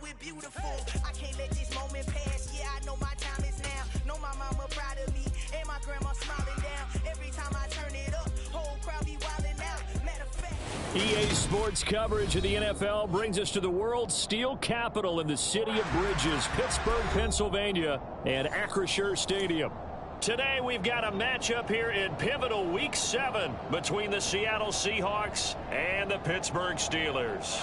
it beautiful. I can't let this moment pass. Yeah, I know my time is now. Know my mama proud of me, and my grandma smiling down. Every time I turn it up, whole crowd be wildin' out. Matter of fact. EA Sports coverage of the NFL brings us to the world's steel capital in the city of Bridges, Pittsburgh, Pennsylvania, and Acrisure Stadium. Today we've got a matchup here in pivotal Week 7 between the Seattle Seahawks and the Pittsburgh Steelers.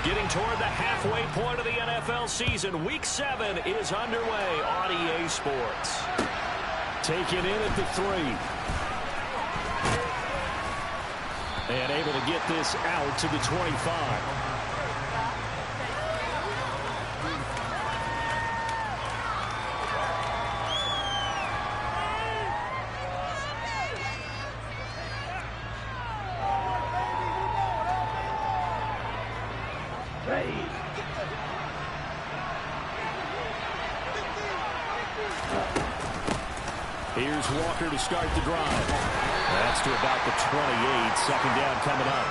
Getting toward the halfway point of the NFL season, Week 7 is underway on EA Sports. Taken in at the 3. And able to get this out to the 25. Here's Walker to start the drive. That's to about the 28. Second down coming up.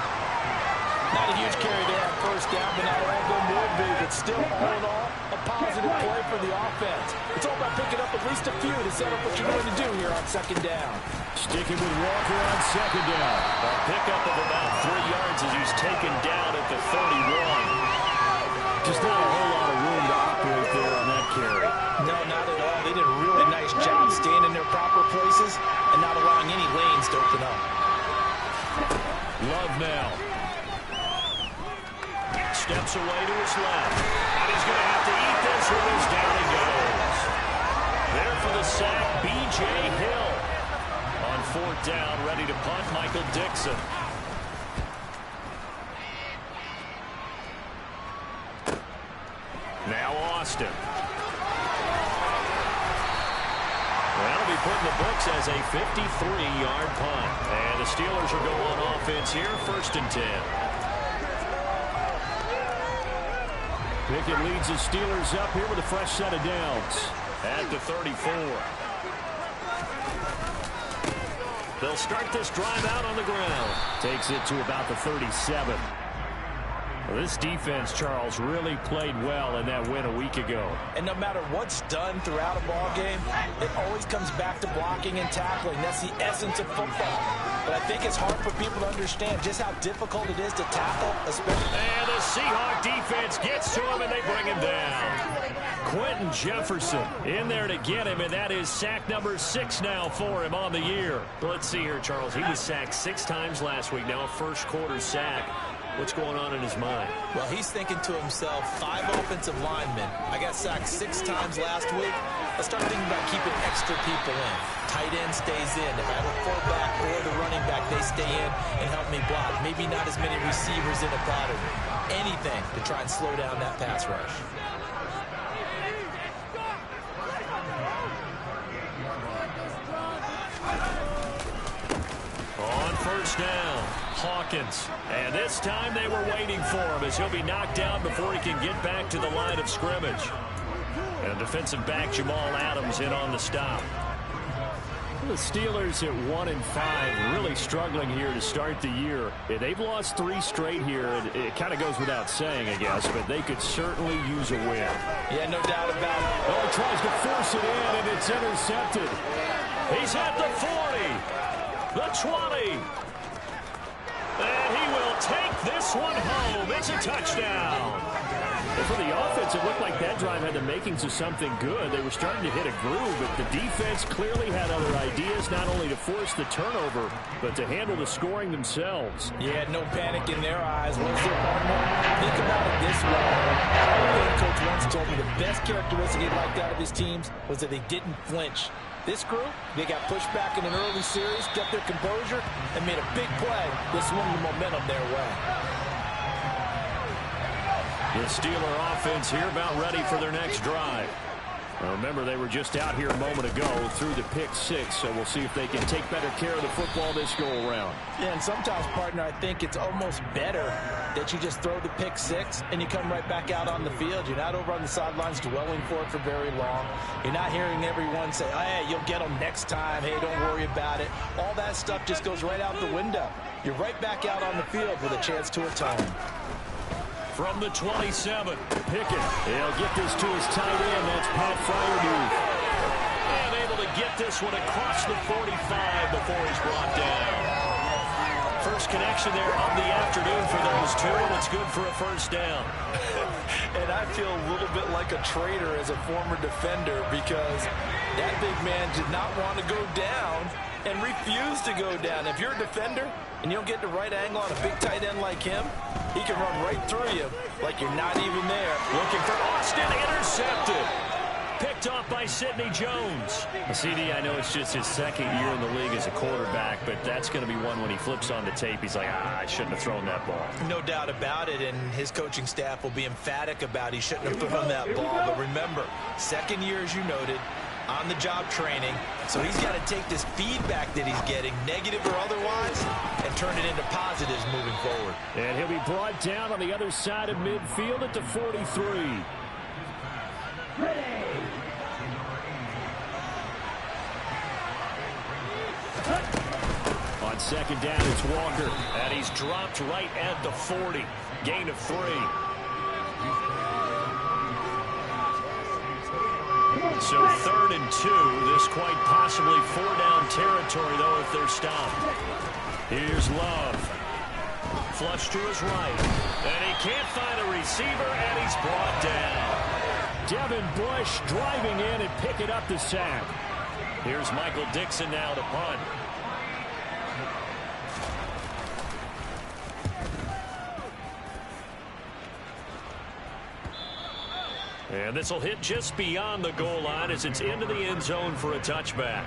Not a huge carry there on first down, but not all of them will be. But still, all in all, a positive play for the offense. It's all about picking up at least a few to set up what you're going to do here on second down. Sticking with Walker on second down. A pickup of about 3 yards as he's taken down at the 31. Just not a whole lot of room to operate there on that carry. No, not at all. They did a really nice job staying in their proper places and not allowing any lanes to open up. Love now. Steps away to his left. And he's going to have to eat this one as down he goes. There for the sack, B.J. Hill. On fourth down, ready to punt, Michael Dixon. Now Austin. That'll be put in the books as a 53-yard punt. And the Steelers will go on offense here, 1st and 10. Pickett leads the Steelers up here with a fresh set of downs. At the 34. They'll start this drive out on the ground. Takes it to about the 37. Well, this defense, Charles, really played well in that win a week ago. And no matter what's done throughout a ball game, it always comes back to blocking and tackling. That's the essence of football. But I think it's hard for people to understand just how difficult it is to tackle, especially. And the Seahawk defense gets to him, and they bring him down. Quentin Jefferson in there to get him, and that is sack number 6 now for him on the year. Well, let's see here, Charles. He was sacked 6 times last week. Now a first quarter sack. What's going on in his mind? Well, he's thinking to himself, 5 offensive linemen. I got sacked 6 times last week. Let's start thinking about keeping extra people in. Tight end stays in. If I have a fullback or the running back, they stay in and help me block. Maybe not as many receivers in a pattern. Anything to try and slow down that pass rush. On first down, Hawkins. And this time they were waiting for him as he'll be knocked down before he can get back to the line of scrimmage. And defensive back Jamal Adams in on the stop. The Steelers at 1-5, really struggling here to start the year. They've lost 3 straight here. It kind of goes without saying, I guess, but they could certainly use a win. Yeah, no doubt about it. Oh, he tries to force it in, and it's intercepted. He's at the 40, the 20. And he will take this one home. It's a touchdown. And for the offense, it looked like that drive had the makings of something good. They were starting to hit a groove, but the defense clearly had other ideas, not only to force the turnover, but to handle the scoring themselves. Yeah, no panic in their eyes. What's their partner? Think about it this way. Our coach once told me the best characteristic he liked out of his teams was that they didn't flinch. This group, they got pushed back in an early series, kept their composure, and made a big play that swung the momentum their way. The Steeler offense here about ready for their next drive. Now remember, they were just out here a moment ago through the pick 6, so we'll see if they can take better care of the football this go-around. Yeah, and sometimes, partner, I think it's almost better that you just throw the pick six and you come right back out on the field. You're not over on the sidelines dwelling for it for very long. You're not hearing everyone say, oh, hey, you'll get them next time. Hey, don't worry about it. All that stuff just goes right out the window. You're right back out on the field with a chance to atone. From the 27, Pickett. He'll get this to his tight end. That's Pat Fryermuth. And able to get this one across the 45 before he's brought down. First connection there of the afternoon for those two, and it's good for a first down. And I feel a little bit like a traitor as a former defender because that big man did not want to go down and refused to go down. If you're a defender and you don't get the right angle on a big tight end like him, he can run right through you like you're not even there. Looking for Austin, intercepted. Picked off by Sidney Jones. CD, I know it's just his second year in the league as a quarterback, but that's going to be one when he flips on the tape. He's like, I shouldn't have thrown that ball. No doubt about it, and his coaching staff will be emphatic about he shouldn't have thrown that ball. But remember, second year, as you noted, on-the-job training, so he's got to take this feedback that he's getting, negative or otherwise, and turn it into positives moving forward. And he'll be brought down on the other side of midfield at the 43. On second down, it's Walker. And he's dropped right at the 40. Gain of 3. So 3rd and 2. This quite possibly 4-down territory, though, if they're stopped. Here's Love. Flush to his right. And he can't find a receiver, and he's brought down. Devin Bush driving in and picking up the sack. Here's Michael Dixon now to punt. And this will hit just beyond the goal line as it's into the end zone for a touchback.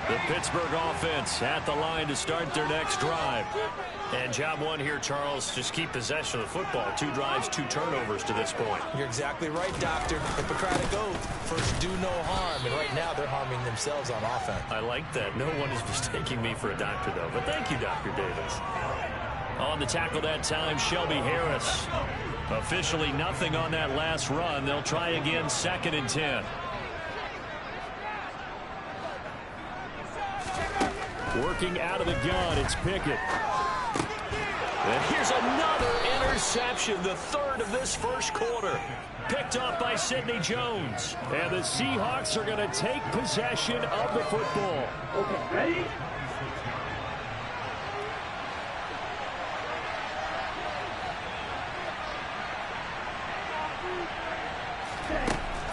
The Pittsburgh offense at the line to start their next drive. And job one here, Charles, just keep possession of the football. 2 drives, 2 turnovers to this point. You're exactly right, Doctor. Hippocratic oath. First, do no harm. And right now, they're harming themselves on offense. I like that. No one is mistaking me for a doctor, though. But thank you, Dr. Davis. On the tackle that time, Shelby Harris. Officially nothing on that last run. They'll try again, 2nd and 10. Working out of the gun, it's Pickett. And here's another interception, the 3rd of this first quarter. Picked off by Sidney Jones. And the Seahawks are going to take possession of the football. Okay, ready?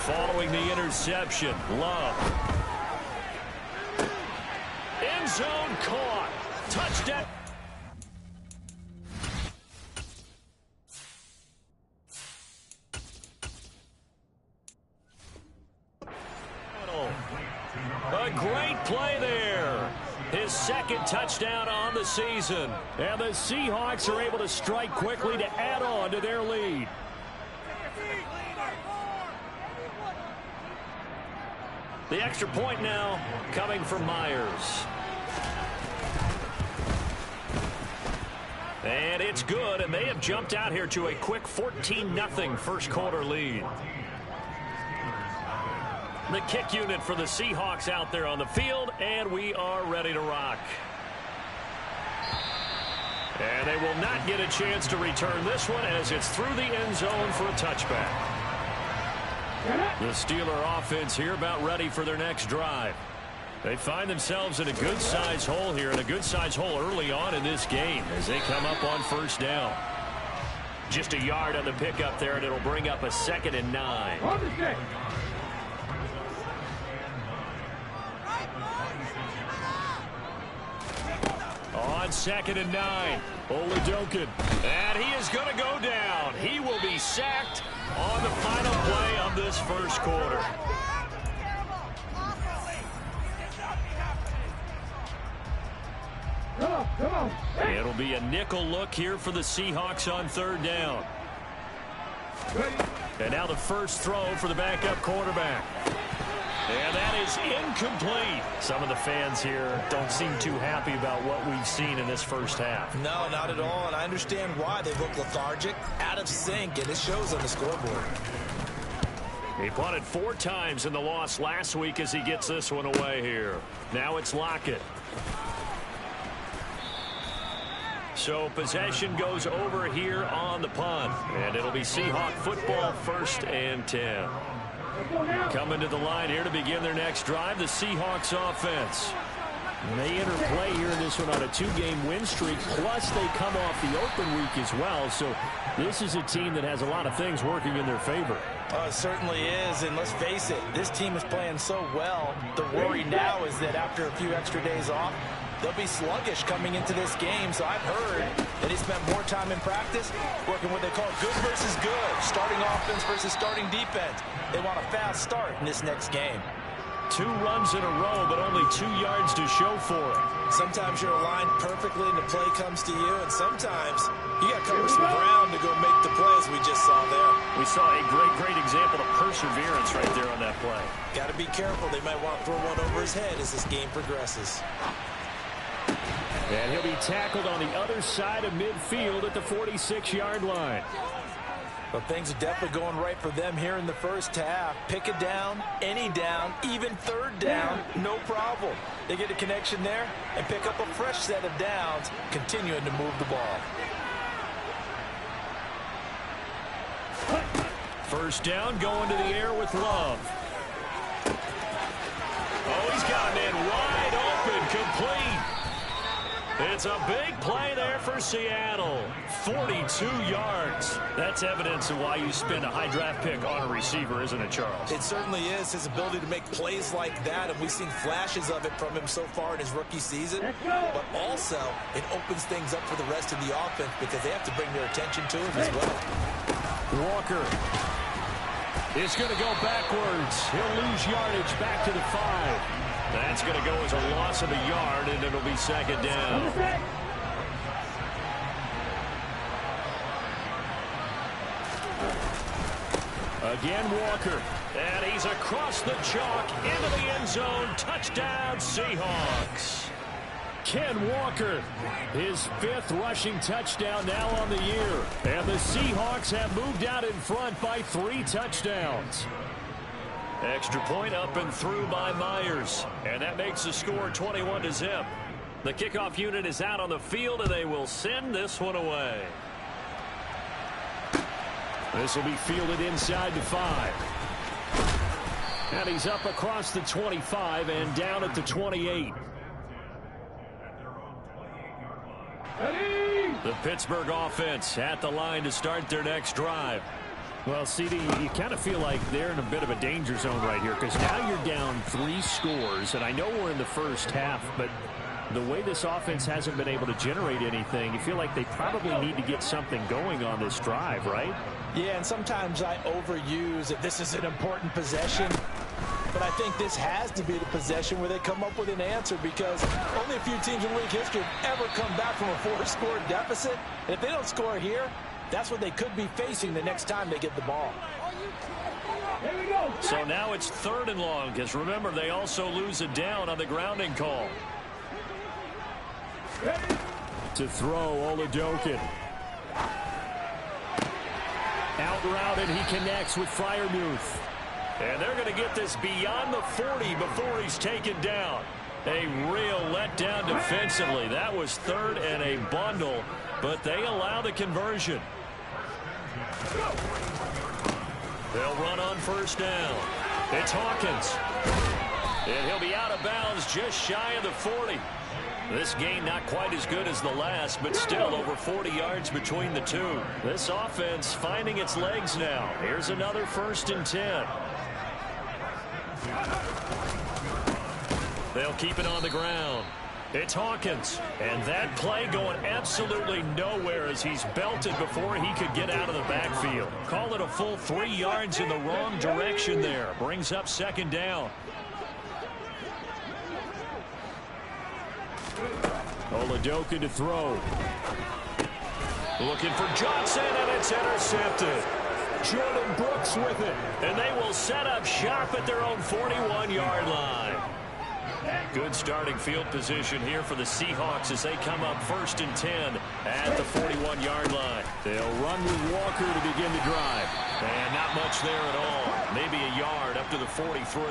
Following the interception, Love. End zone caught. Touchdown. A great play there. His 2nd touchdown on the season. And the Seahawks are able to strike quickly to add on to their lead. The extra point now coming from Myers. And it's good, and they have jumped out here to a quick 14-0 first quarter lead. The kick unit for the Seahawks out there on the field, and we are ready to rock. And they will not get a chance to return this one as it's through the end zone for a touchback. The Steeler offense here about ready for their next drive. They find themselves in a good-sized hole here, and a good-sized hole early on in this game as they come up on 1st down. Just a yard on the pickup there, and it'll bring up a 2nd and 9. On 2nd and 9, Oladokun. And he is going to go down. He will be sacked on the final play of this first quarter. Come on. It'll be a nickel look here for the Seahawks on 3rd down. And now the first throw for the backup quarterback. And that is incomplete. Some of the fans here don't seem too happy about what we've seen in this first half. No, not at all, and I understand why. They look lethargic, out of sync, and it shows on the scoreboard. He punted 4 times in the loss last week as he gets this one away here. Now it's Lockett. So possession goes over here on the punt, and it'll be Seahawk football, 1st and 10. Coming to the line here to begin their next drive, the Seahawks offense. And they interplay here in this one on a 2-game win streak, plus they come off the open week as well. So this is a team that has a lot of things working in their favor. It certainly is, and let's face it, this team is playing so well. The worry now is that after a few extra days off, they'll be sluggish coming into this game. So I've heard that he spent more time in practice working what they call good versus good, starting offense versus starting defense. They want a fast start in this next game. 2 runs in a row, but only 2 yards to show for it. Sometimes you're aligned perfectly and the play comes to you, and sometimes you got to cover some ground to go make the plays we just saw there. We saw a great example of perseverance right there on that play. Got to be careful. They might want to throw one over his head as this game progresses. And he'll be tackled on the other side of midfield at the 46-yard line. But things are definitely going right for them here in the first half. Pick it down, any down, even 3rd down, no problem. They get a connection there and pick up a fresh set of downs, continuing to move the ball. 1st down, going to the air with Love. Oh, he's got a man wide open, complete. It's a big play there for Seattle. 42 yards. That's evidence of why you spend a high draft pick on a receiver, isn't it, Charles? It certainly is. His ability to make plays like that, and we've seen flashes of it from him so far in his rookie season. But also, it opens things up for the rest of the offense because they have to bring their attention to him as well. Walker is going to go backwards. He'll lose yardage back to the 5. That's going to go as a loss of a yard, and it'll be 2nd down. Again, Walker. And he's across the chalk into the end zone. Touchdown, Seahawks. Ken Walker, his 5th rushing touchdown now on the year. And the Seahawks have moved out in front by 3 touchdowns. Extra point up and through by Myers. And that makes the score 21-0. The kickoff unit is out on the field, and they will send this one away. This will be fielded inside the 5. And he's up across the 25 and down at the 28. The Pittsburgh offense at the line to start their next drive. Well, CD, you kind of feel like they're in a bit of a danger zone right here because now you're down 3 scores, and I know we're in the first half, but the way this offense hasn't been able to generate anything, you feel like they probably need to get something going on this drive, right? Yeah, and sometimes I overuse that this is an important possession, but I think this has to be the possession where they come up with an answer because only a few teams in league history have ever come back from a 4-score deficit, and if they don't score here, that's what they could be facing the next time they get the ball. So now it's 3rd and long, because remember, they also lose a down on the grounding call. To throw, Oladokin. Out route, and he connects with Freiermuth. And they're going to get this beyond the 40 before he's taken down. A real letdown defensively. That was 3rd and a bundle, but they allow the conversion. They'll run on 1st down. It's Hawkins. And he'll be out of bounds just shy of the 40. This game not quite as good as the last, but still over 40 yards between the two. This offense finding its legs now. Here's another 1st and 10. They'll keep it on the ground. It's Hawkins. And that play going absolutely nowhere as he's belted before he could get out of the backfield. Call it a full 3 yards in the wrong direction there. Brings up 2nd down. Oladokin to throw. Looking for Johnson, and it's intercepted. Jordan Brooks with it. And they will set up shop at their own 41-yard line. Good starting field position here for the Seahawks as they come up 1st and 10 at the 41-yard line. They'll run with Walker to begin the drive. And not much there at all. Maybe a yard up to the 43.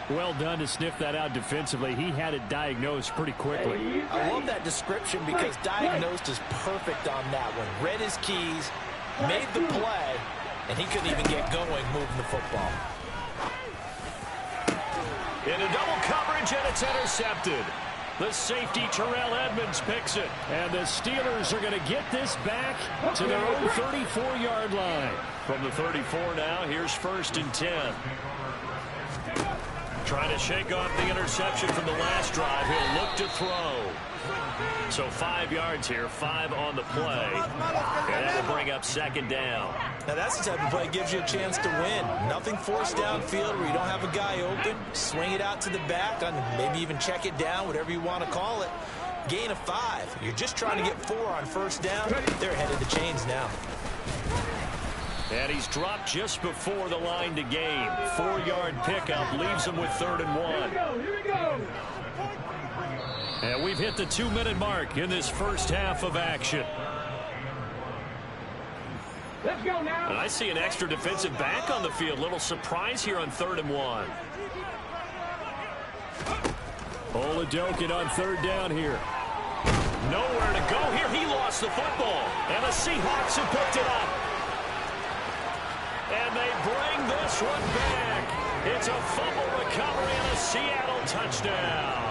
Well done to sniff that out defensively. He had it diagnosed pretty quickly. I love that description because diagnosed is perfect on that one. Read his keys, made the play, and he couldn't even get going moving the football. In a double coverage, and it's intercepted. The safety, Terrell Edmonds, picks it. And the Steelers are going to get this back to their own 34-yard line. From the 34 now, here's 1st and 10. Trying to shake off the interception from the last drive. He'll look to throw. So 5 yards here, 5 on the play. And that will bring up 2nd down. Now that's the type of play that gives you a chance to win. Nothing forced downfield where you don't have a guy open. Swing it out to the back, maybe even check it down, whatever you want to call it. Gain of 5. You're just trying to get 4 on 1st down. They're ahead of the chains now. And he's dropped just before the line to gain. 4-yard pickup leaves him with 3rd and 1. Here we go. And we've hit the 2-minute mark in this first half of action. Let's go now. And I see an extra defensive back on the field. Little surprise here on 3rd and 1. Oladokin on 3rd down here. Nowhere to go here. He lost the football. And the Seahawks have picked it up. And they bring this one back. It's a fumble recovery and a Seattle touchdown.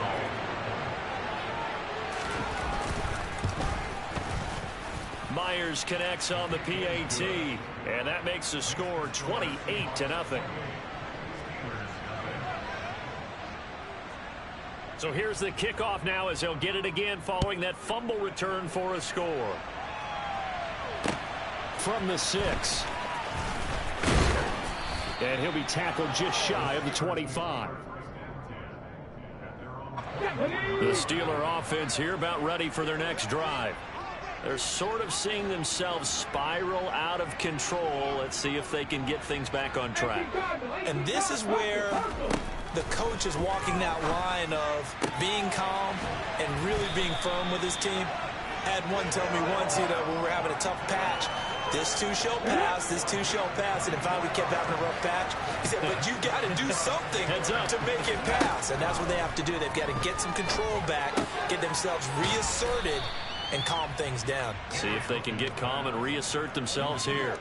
Myers connects on the PAT, and that makes the score 28-0. So here's the kickoff now as they'll get it again following that fumble return for a score. From the 6. And he'll be tackled just shy of the 25. The Steeler offense here about ready for their next drive. They're sort of seeing themselves spiral out of control. Let's see if they can get things back on track. And this is where the coach is walking that line of being calm and really being firm with his team. Had one tell me once, when we're having a tough patch, this too shall pass, this too shall pass. And if we kept having a rough patch, he said, but you got to do something to make it pass. And that's what they have to do. They've got to get some control back, get themselves reasserted, and calm things down. See if they can get calm and reassert themselves here.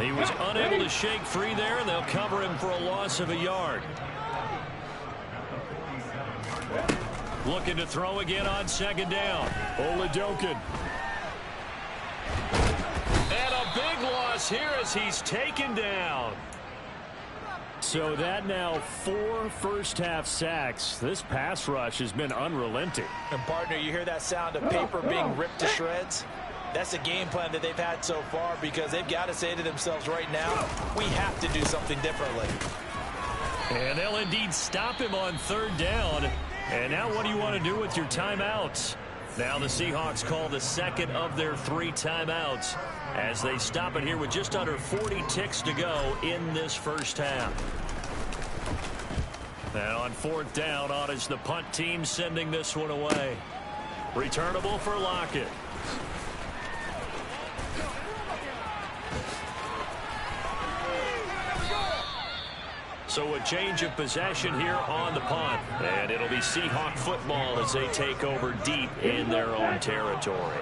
He was unable to shake free there, and they'll cover him for a loss of a yard. Looking to throw again on 2nd down. Oladokin. And a big loss here as he's taken down. So that now 4 first-half sacks. This pass rush has been unrelenting. And, partner, you hear that sound of paper being ripped to shreds? That's the game plan that they've had so far because they've got to say to themselves right now, we have to do something differently. And they'll indeed stop him on 3rd down. And now what do you want to do with your timeouts? Now the Seahawks call the 2nd of their 3 timeouts as they stop it here with just under 40 ticks to go in this first half. Now on 4th down, on is the punt team sending this one away. Returnable for Lockett. So a change of possession here on the punt. And it'll be Seahawk football as they take over deep in their own territory.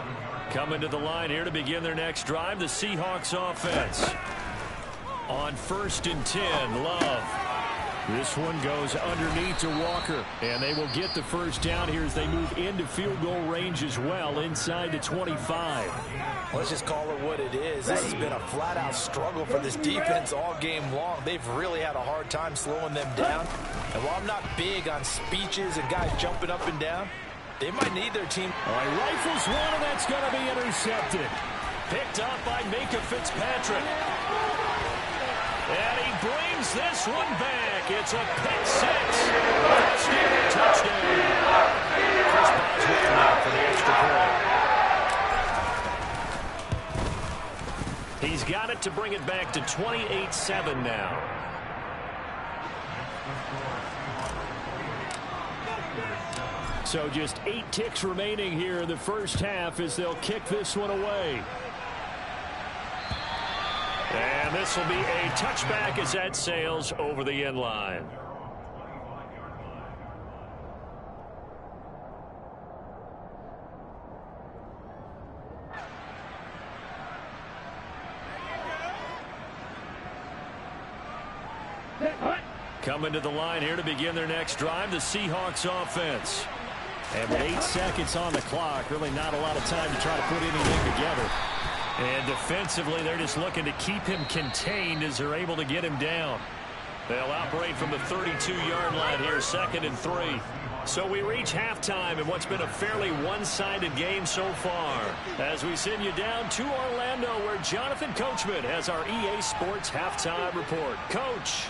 Coming to the line here to begin their next drive, the Seahawks offense. On 1st and 10, Love. This one goes underneath to Walker. And they will get the first down here as they move into field goal range as well, inside the 25. Let's just call it what it is. This has been a flat-out struggle for this defense all game long. They've really had a hard time slowing them down. And while I'm not big on speeches and guys jumping up and down, they might need their team. All right, rifles one, and that's going to be intercepted. Picked up by Minka Fitzpatrick. And he brings this one back. It's a pick 6. Touchdown. Chris Boswell out for the extra point. He's got it to bring it back to 28-7 now. So just 8 ticks remaining here in the first half as they'll kick this one away. And this will be a touchback as that sails over the end line. Coming to the line here to begin their next drive, the Seahawks offense. And with 8 seconds on the clock, really not a lot of time to try to put anything together. And defensively, they're just looking to keep him contained as they're able to get him down. They'll operate from the 32-yard line here, 2nd and 3. So we reach halftime in what's been a fairly one-sided game so far. As we send you down to Orlando, where Jonathan Coachman has our EA Sports halftime report. Coach.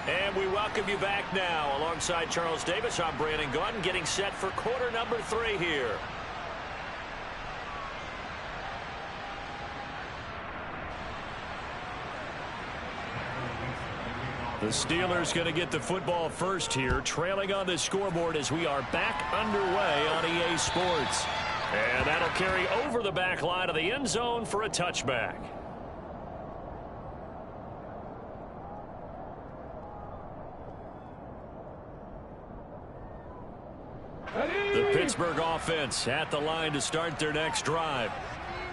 And we welcome you back now. Alongside Charles Davis, I'm Brandon Gaudin, getting set for quarter number 3 here. The Steelers going to get the football first here, trailing on the scoreboard as we are back underway on EA Sports. And that'll carry over the back line of the end zone for a touchback. The Pittsburgh offense at the line to start their next drive.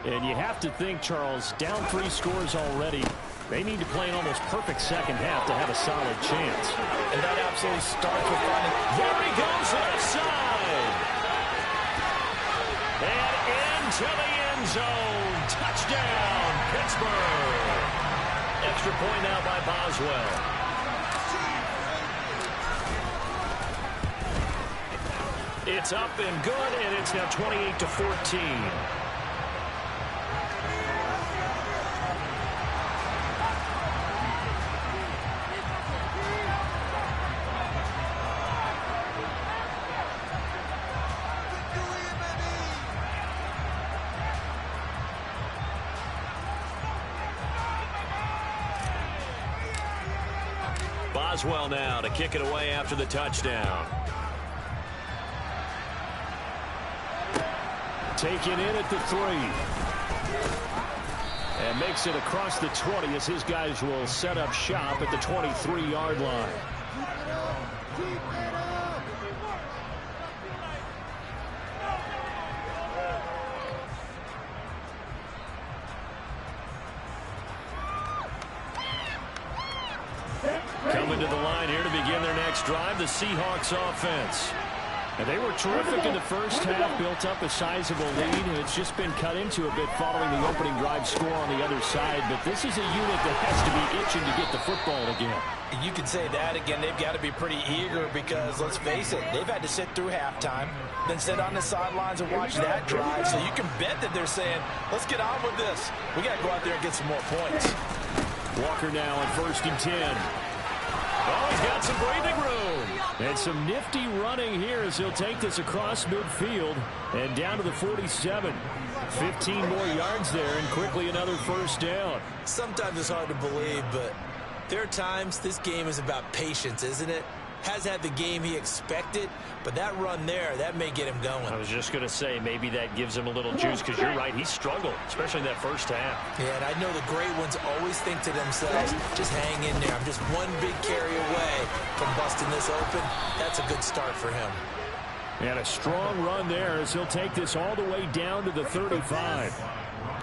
And you have to think, Charles, down 3 scores already. They need to play an almost perfect second half to have a solid chance. And that absolutely starts with finding. There he goes, left side. And into the end zone. Touchdown, Pittsburgh. Extra point now by Boswell. It's up and good, and it's now 28-14. Boswell now to kick it away after the touchdown. Taken in at the 3. And makes it across the 20 as his guys will set up shop at the 23-yard line. Coming to the line here to begin their next drive, the Seahawks offense. And they were terrific in the first half, built up a sizable lead, and it's just been cut into a bit following the opening drive score on the other side. But this is a unit that has to be itching to get the football again. You could say that again. They've got to be pretty eager because, let's face it, they've had to sit through halftime, then sit on the sidelines and watch that drive. So you can bet that they're saying, let's get on with this. We got to go out there and get some more points. Walker now on 1st and 10. Oh, he's got some breathing room. And some nifty running here as he'll take this across midfield and down to the 47. 15 more yards there and quickly another first down. Sometimes it's hard to believe, but there are times this game is about patience, isn't it? Has had the game he expected, but that run there, that may get him going. I was just going to say maybe that gives him a little juice because you're right, he struggled, especially in that first half. Yeah, and I know the great ones always think to themselves, just hang in there. I'm just one big carry away from busting this open. That's a good start for him. And a strong run there as he'll take this all the way down to the 35.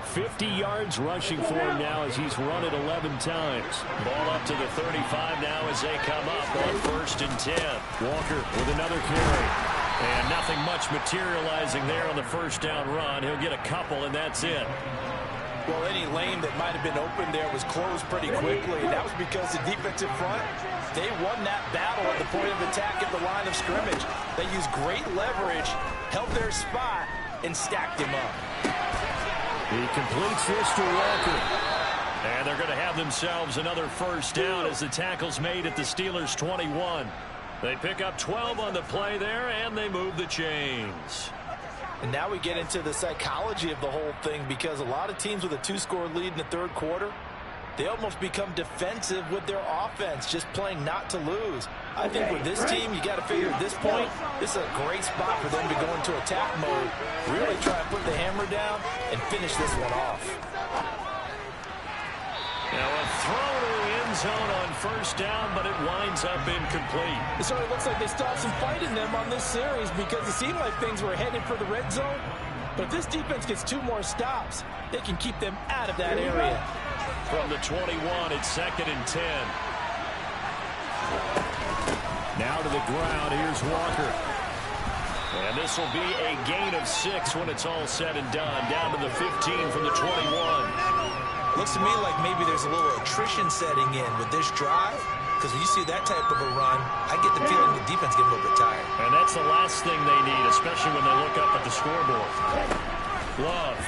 50 yards rushing for him now as he's run it 11 times. Ball up to the 35 now as they come up on 1st and 10. Walker with another carry. And nothing much materializing there on the first down run. He'll get a couple, and that's it. Well, any lane that might have been open there was closed pretty quickly. That was because the defensive front, they won that battle at the point of attack at the line of scrimmage. They used great leverage, held their spot, and stacked him up. He completes this to Walker. And they're going to have themselves another first down as the tackle's made at the Steelers' 21. They pick up 12 on the play there, and they move the chains. And now we get into the psychology of the whole thing, because a lot of teams with a 2-score lead in the third quarter, they almost become defensive with their offense, just playing not to lose. I think with this team, you got to figure at this point, this is a great spot for them to go into attack mode, really try to put the hammer down and finish this one off. Now a throw to the end zone on first down, but it winds up incomplete. It certainly looks like they still have some fight in them on this series, because it seemed like things were headed for the red zone. But if this defense gets 2 more stops, they can keep them out of that area. From the 21, it's 2nd and 10. Now to the ground, here's Walker. And this will be a gain of 6 when it's all said and done. Down to the 15 from the 21. Looks to me like maybe there's a little attrition setting in with this drive, because when you see that type of a run, I get the feeling the defense getting a little bit tired. And that's the last thing they need, especially when they look up at the scoreboard. Love.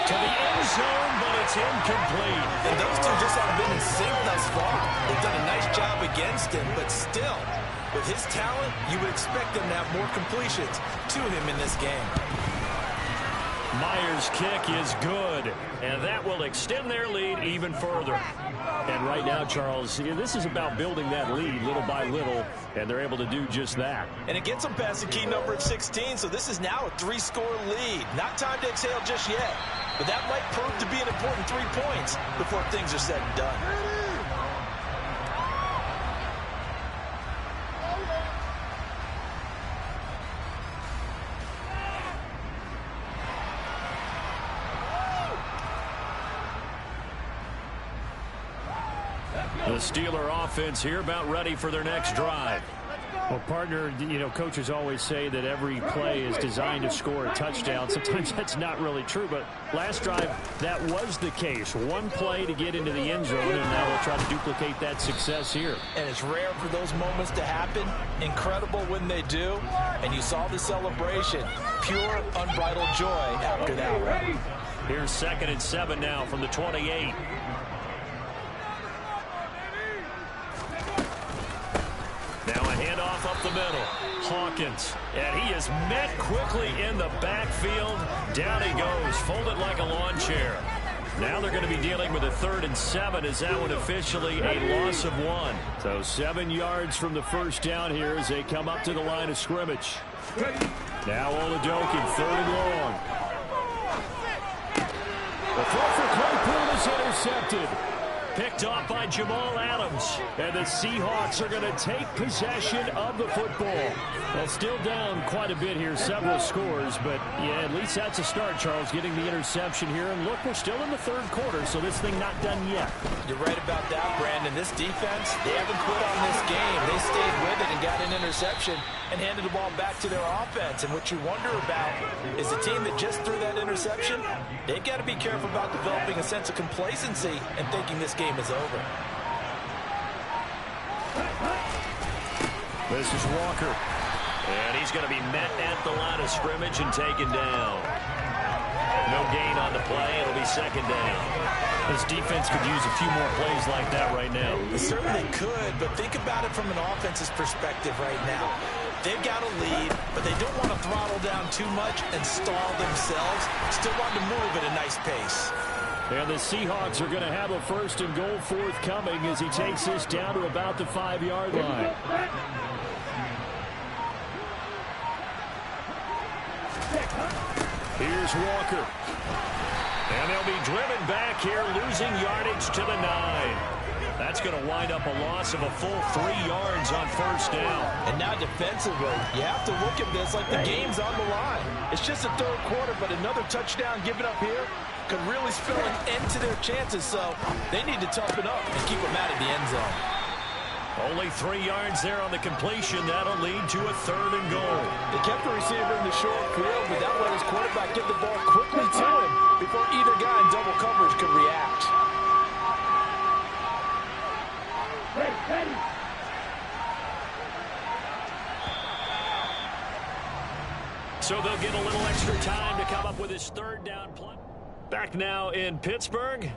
To the end zone, but it's incomplete. And those two just haven't been in sync thus far. They've done a nice job against him, but still, with his talent, you would expect them to have more completions to him in this game. Myers' kick is good, and that will extend their lead even further. And right now, Charles, this is about building that lead little by little, and they're able to do just that. And it gets them past the key number of 16, so this is now a 3-score lead. Not time to exhale just yet, but that might prove to be an important 3 points before things are said and done. The Steeler offense here about ready for their next drive. Well, partner, coaches always say that every play is designed to score a touchdown. Sometimes that's not really true, but last drive, that was the case. 1 play to get into the end zone, and now they'll try to duplicate that success here. And it's rare for those moments to happen. Incredible when they do. And you saw the celebration. Pure, unbridled joy after that one. Here's 2nd and 7 now from the 28. Now a handoff up the middle. Hawkins. And he is met quickly in the backfield. Down he goes, folded like a lawn chair. Now they're going to be dealing with a 3rd and 7 as that one officially a loss of 1. So 7 yards from the first down here as they come up to the line of scrimmage. Now Oladokin, 3rd and long. The throw for Claypool is intercepted. Picked off by Jamal Adams. And the Seahawks are going to take possession of the football. Well, still down quite a bit here, several scores. But, yeah, at least that's a start, Charles, getting the interception here. And, look, we're still in the 3rd quarter, so this thing not done yet. You're right about that, Brandon. This defense, they haven't quit on this game. They stayed with it and got an interception and handed the ball back to their offense. And what you wonder about is the team that just threw that interception, they've got to be careful about developing a sense of complacency and thinking this game is over. This is Walker. And he's going to be met at the line of scrimmage and taken down. No gain on the play. It'll be 2nd down. This defense could use a few more plays like that right now. They certainly could, but think about it from an offense's perspective right now. They've got a lead, but they don't want to throttle down too much and stall themselves. Still want to move at a nice pace. And the Seahawks are going to have a 1st and goal forthcoming as he takes this down to about the 5-yard line. Here's Walker. And they'll be driven back here, losing yardage to the 9. That's going to wind up a loss of a full 3 yards on 1st down. And now defensively, you have to look at this like the game's on the line. It's just a 3rd quarter, but another touchdown given up here could really spell an end to their chances, so they need to toughen up and keep them out of the end zone. Only 3 yards there on the completion. That'll lead to a 3rd and goal. They kept the receiver in the short field, but that let his quarterback get the ball quickly to him before either guy in double coverage could react. Ready. So they'll get a little extra time to come up with his third down play. Back now in Pittsburgh.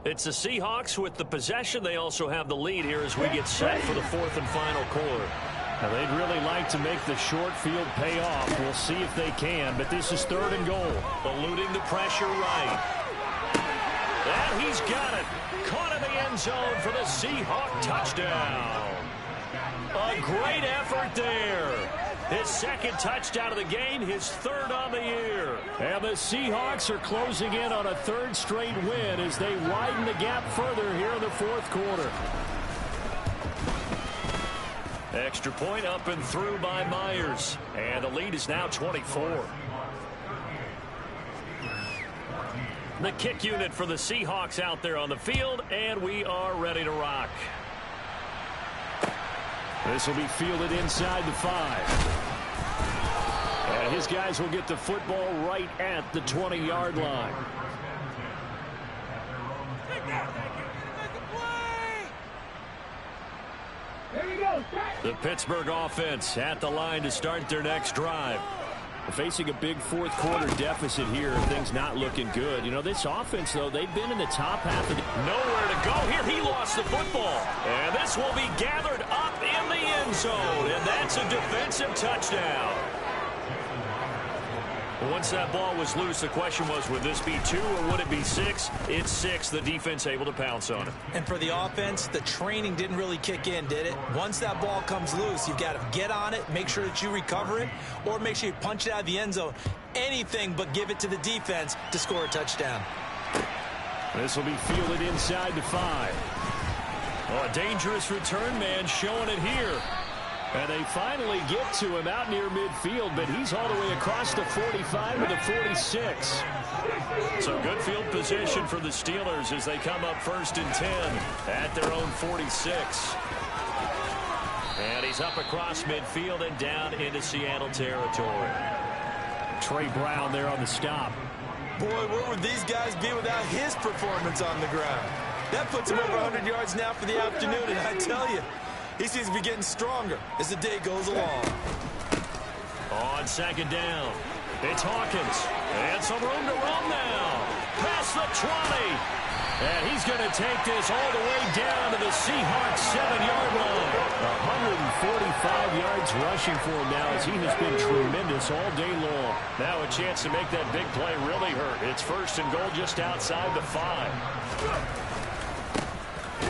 It's the Seahawks with the possession. They also have the lead here as we get set for the fourth and final quarter. Now, they'd really like to make the short field pay off. We'll see if they can, but this is third and goal. Eluding the pressure right. And he's got it. Caught in the end zone for the Seahawk touchdown. A great effort there. His second touchdown of the game, his third on the year. And the Seahawks are closing in on a third straight win as they widen the gap further here in the fourth quarter. Extra point up and through by Myers. And the lead is now 24. The kick unit for the Seahawks out there on the field, and we are ready to rock. This will be fielded inside the 5. And his guys will get the football right at the 20-yard line. The Pittsburgh offense at the line to start their next drive. Facing a big fourth quarter deficit here, things not looking good. You know, this offense, though, they've been in the top half of the... Nowhere to go here. He lost the football. And this will be gathered up in the end zone. And that's a defensive touchdown. Once that ball was loose, the question was, would this be 2 or would it be 6? It's 6. The defense able to pounce on it. And for the offense, the training didn't really kick in, did it? Once that ball comes loose, you've got to get on it, make sure that you recover it, or make sure you punch it out of the end zone. Anything but give it to the defense to score a touchdown. This will be fielded inside the 5. Oh, a dangerous return man showing it here. And they finally get to him out near midfield, but he's all the way across the 45 to the 46. So good field position for the Steelers as they come up 1st and 10 at their own 46. And he's up across midfield and down into Seattle territory. Trey Brown there on the stop. Boy, where would these guys be without his performance on the ground? That puts him over 100 yards now for the afternoon, and I tell you, he seems to be getting stronger as the day goes along. On 2nd down, it's Hawkins. And some room to run now. Past the 20. And he's going to take this all the way down to the Seahawks 7-yard line. 145 yards rushing for him now as he has been tremendous all day long. Now a chance to make that big play really hurt. It's 1st and goal just outside the 5.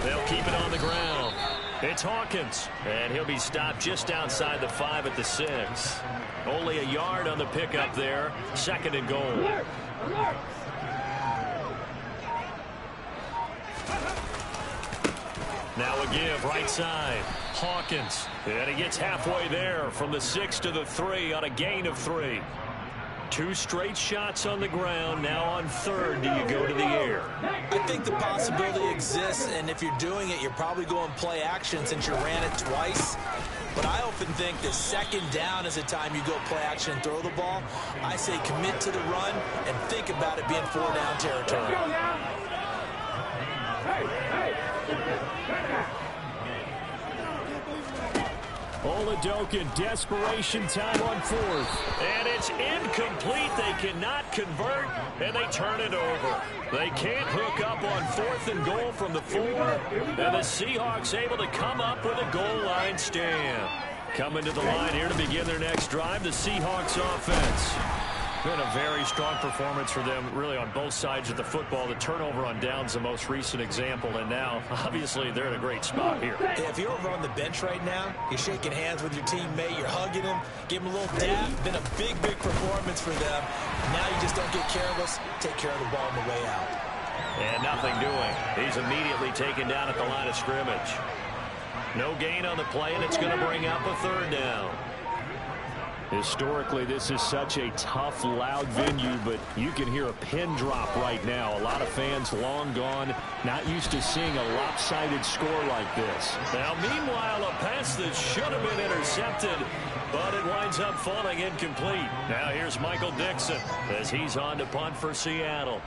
They'll keep it on the ground. It's Hawkins, and he'll be stopped just outside the 5 at the 6. Only a yard on the pickup there. 2nd and goal. Now a give right side. Hawkins, and he gets halfway there from the 6 to the 3 on a gain of 3. 2 straight shots on the ground. Now on 3rd, do you go to the air? I think the possibility exists, and if you're doing it, you're probably going play action since you ran it twice. But I often think that 2nd down is the time you go play action and throw the ball. I say commit to the run and think about it being 4-down territory. Oladoka, desperation time on 4th. And it's incomplete. They cannot convert, and they turn it over. They can't hook up on 4th and goal from the 4. And the Seahawks able to come up with a goal line stand. Coming to the line here to begin their next drive, the Seahawks offense. Been a very strong performance for them, really, on both sides of the football. The turnover on downs, the most recent example, and now, obviously, they're in a great spot here. Hey, if you're over on the bench right now, you're shaking hands with your teammate, you're hugging him, give him a little dab. Been a big, big performance for them. Now you just don't get careless. Take care of the ball on the way out. And nothing doing. He's immediately taken down at the line of scrimmage. No gain on the play, and it's going to bring up a 3rd down. Historically, this is such a tough, loud venue, but you can hear a pin drop right now. A lot of fans long gone, not used to seeing a lopsided score like this. Now, meanwhile, a pass that should have been intercepted, but it winds up falling incomplete. Now here's Michael Dixon as he's on to punt for Seattle.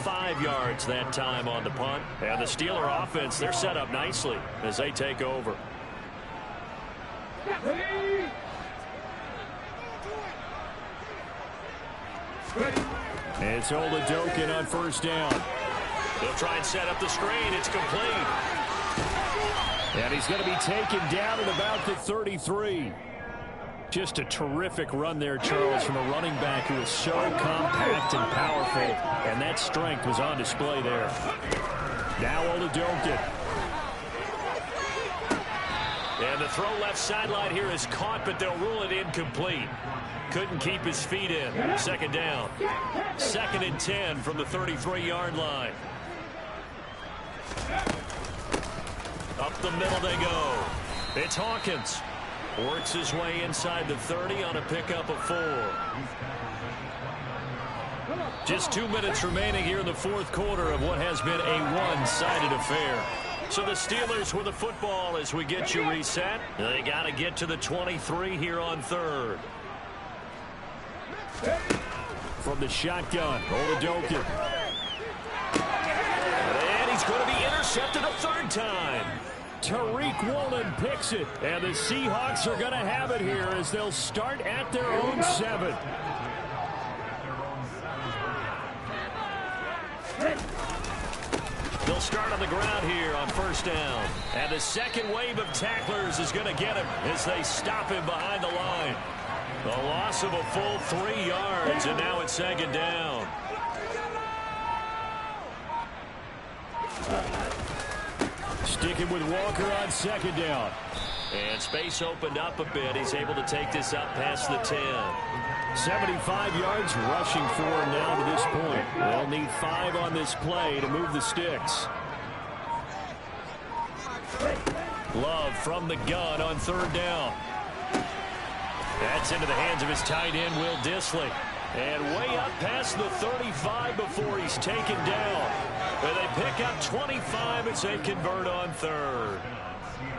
5 yards that time on the punt. And the Steeler offense, they're set up nicely as they take over. It's Oladokin on first down. They'll try and set up the screen. It's complete. And he's going to be taken down at about the 33. Just a terrific run there, Charles, from a running back who is so compact and powerful. And that strength was on display there. Now Oladokin. And the throw left sideline here is caught, but they'll rule it incomplete. Couldn't keep his feet in. Second down. 2nd and 10 from the 33-yard line. Up the middle they go. It's Hawkins. Works his way inside the 30 on a pickup of 4. Just 2 minutes remaining here in the 4th quarter of what has been a one-sided affair. So the Steelers with the football as we get you reset. They got to get to the 23 here on 3rd. From the shotgun, Oladokin. And he's going to be intercepted a 3rd time. Tariq Woolen picks it. And the Seahawks are going to have it here as they'll start at their own 7. They'll start on the ground here on first down. And the second wave of tacklers is going to get him as they stop him behind the line. A loss of a full 3 yards, and now it's 2nd down. Sticking with Walker on 2nd down. And space opened up a bit. He's able to take this up past the 10. 75 yards rushing for him now to this point. They'll need 5 on this play to move the sticks. Love from the gun on 3rd down. That's into the hands of his tight end, Will Dissly. And way up past the 35 before he's taken down. And they pick up 25 as they convert on 3rd.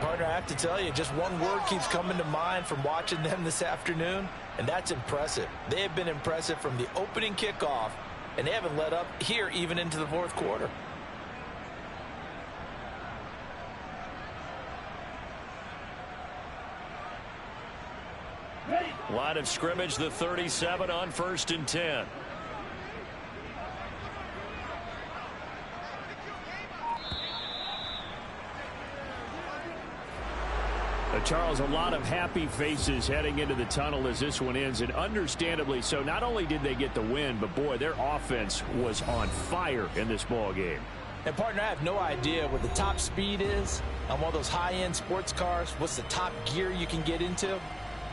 Partner, I have to tell you, just one word keeps coming to mind from watching them this afternoon, and that's impressive. They have been impressive from the opening kickoff, and they haven't let up here even into the 4th quarter. Line of scrimmage, the 37 on 1st and 10. Charles, a lot of happy faces heading into the tunnel as this one ends, and understandably so. Not only did they get the win, but boy, their offense was on fire in this ball game. And partner, I have no idea what the top speed is on one of those high-end sports cars. What's the top gear you can get into?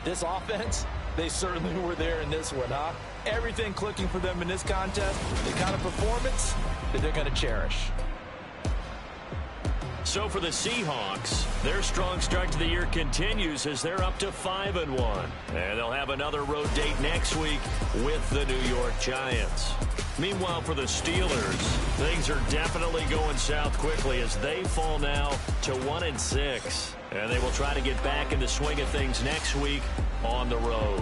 This offense, they certainly were there in this one, huh? Everything clicking for them in this contest, the kind of performance that they're going to cherish. So for the Seahawks, their strong start to the year continues as they're up to 5-1. And they'll have another road date next week with the New York Giants. Meanwhile, for the Steelers, things are definitely going south quickly as they fall now to 1-6. And they will try to get back in the swing of things next week on the road.